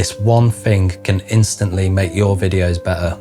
This one thing can instantly make your videos better.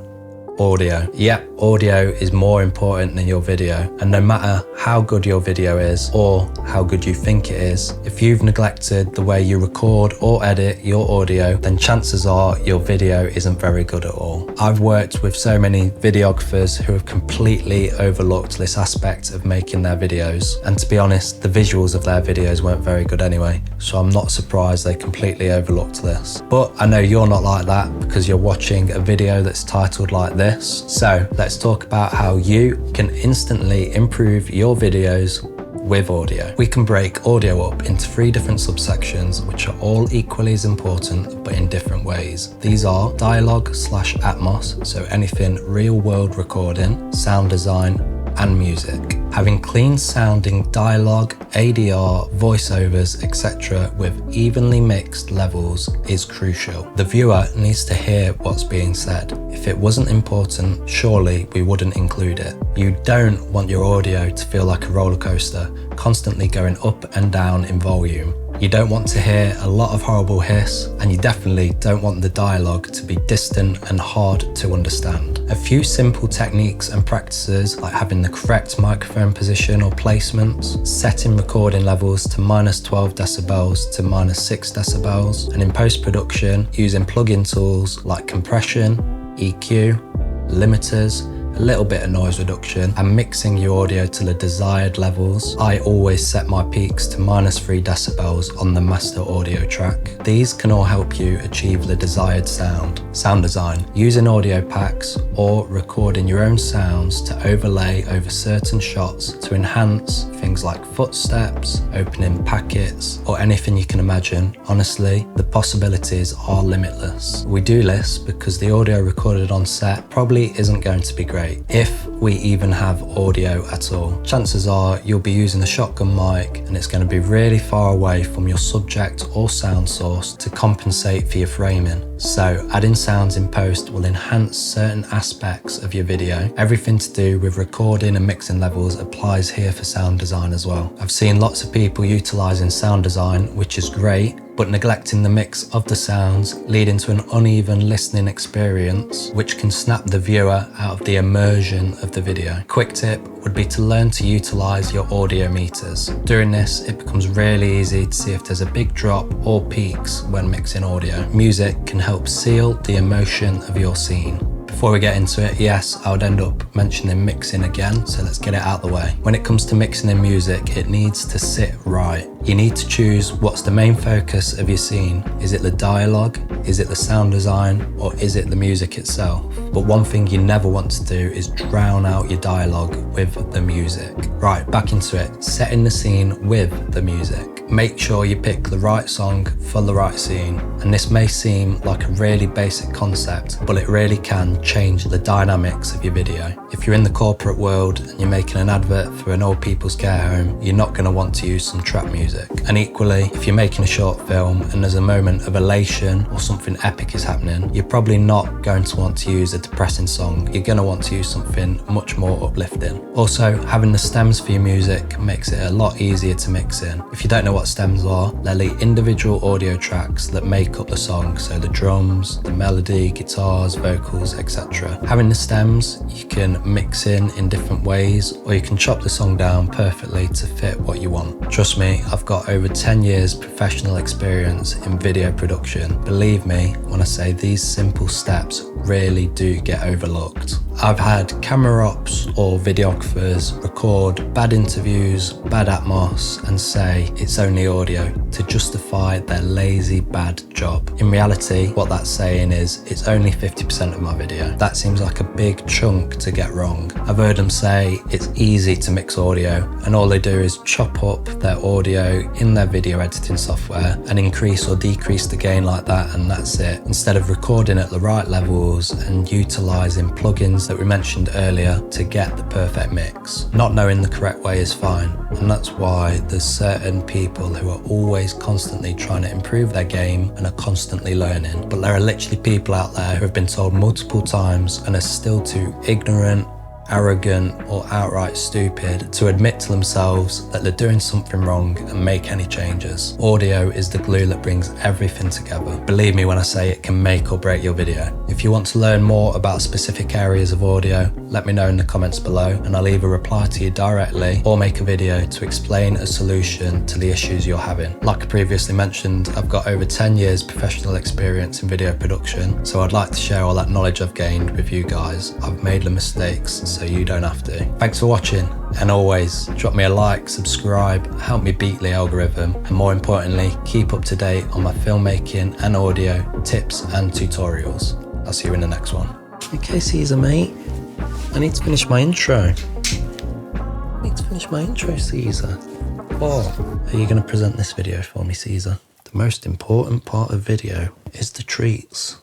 Audio. Yep, audio is more important than your video, and no matter how good your video is or how good you think it is, if you've neglected the way you record or edit your audio, then chances are your video isn't very good at all. I've worked with so many videographers who have completely overlooked this aspect of making their videos, and to be honest, the visuals of their videos weren't very good anyway, so I'm not surprised they completely overlooked this. But I know you're not like that because you're watching a video that's titled like this. So let's talk about how you can instantly improve your videos with audio. We can break audio up into 3 different subsections, which are all equally as important, but in different ways. These are dialogue/ATMOS, so anything real world recording, sound design, and music. Having clean sounding dialogue, ADR, voiceovers, etc. with evenly mixed levels is crucial. The viewer needs to hear what's being said. If it wasn't important, surely we wouldn't include it. You don't want your audio to feel like a roller coaster, constantly going up and down in volume. You don't want to hear a lot of horrible hiss, and you definitely don't want the dialogue to be distant and hard to understand. A few simple techniques and practices, like having the correct microphone position or placements, setting recording levels to -12 decibels to -6 decibels, and in post-production, using plug-in tools like compression, EQ, limiters, a little bit of noise reduction, and mixing your audio to the desired levels. I always set my peaks to -3 decibels on the master audio track. These can all help you achieve the desired sound. Sound design. Using audio packs or recording your own sounds to overlay over certain shots to enhance things like footsteps, opening packets, or anything you can imagine. Honestly, the possibilities are limitless. We do this because the audio recorded on set probably isn't going to be great, if we even have audio at all. Chances are you'll be using a shotgun mic and it's going to be really far away from your subject or sound source to compensate for your framing. So adding sounds in post will enhance certain aspects of your video. Everything to do with recording and mixing levels applies here for sound design as well. I've seen lots of people utilising sound design, which is great, but neglecting the mix of the sounds, leading to an uneven listening experience, which can snap the viewer out of the immersion of the video. Quick tip would be to learn to utilise your audio meters. Doing this, it becomes really easy to see if there's a big drop or peaks when mixing audio. Music can help seal the emotion of your scene. Before we get into it, yes, I would end up mentioning mixing again, so let's get it out the way. When it comes to mixing in music, it needs to sit right. You need to choose what's the main focus of your scene. Is it the dialogue? Is it the sound design? Or is it the music itself? But one thing you never want to do is drown out your dialogue with the music. Right, back into it. Setting the scene with the music. Make sure you pick the right song for the right scene. And this may seem like a really basic concept, but it really can change the dynamics of your video. If you're in the corporate world and you're making an advert for an old people's care home, you're not going to want to use some trap music. And equally, if you're making a short film and there's a moment of elation or something epic is happening, you're probably not going to want to use a depressing song. You're going to want to use something much more uplifting. Also, having the stems for your music makes it a lot easier to mix in. If you don't know what stems are, they're the individual audio tracks that make up the song, so the drums, the melody, guitars, vocals, etc. Having the stems, you can mix in different ways, or you can chop the song down perfectly to fit what you want. Trust me, I've got over 10 years professional experience in video production. Believe me when I say these simple steps really do get overlooked. I've had camera ops or videographers record bad interviews, bad atmos, and say it's only audio to justify their lazy bad job. In reality, what that's saying is it's only 50% of my video. That seems like a big chunk to get wrong. I've heard them say it's easy to mix audio, and all they do is chop up their audio in their video editing software and increase or decrease the gain like that, and that's it. Instead of recording at the right levels and utilising plugins that we mentioned earlier to get the perfect mix. Not knowing the correct way is fine, and that's why there's certain people who are always constantly trying to improve their game and are constantly learning. But there are literally people out there who have been told multiple times and are still too ignorant arrogant, or outright stupid to admit to themselves that they're doing something wrong and make any changes. Audio is the glue that brings everything together. Believe me when I say it can make or break your video. If you want to learn more about specific areas of audio, let me know in the comments below and I'll either reply to you directly or make a video to explain a solution to the issues you're having. Like I previously mentioned, I've got over 10 years professional experience in video production, so I'd like to share all that knowledge I've gained with you guys. I've made the mistakes so you don't have to. Thanks for watching, and always drop me a like, subscribe, help me beat the algorithm, and more importantly, keep up to date on my filmmaking and audio tips and tutorials. I'll see you in the next one. Okay, Caesar mate, I need to finish my intro. Caesar. Oh, are you going to present this video for me, Caesar? The most important part of video is the treats.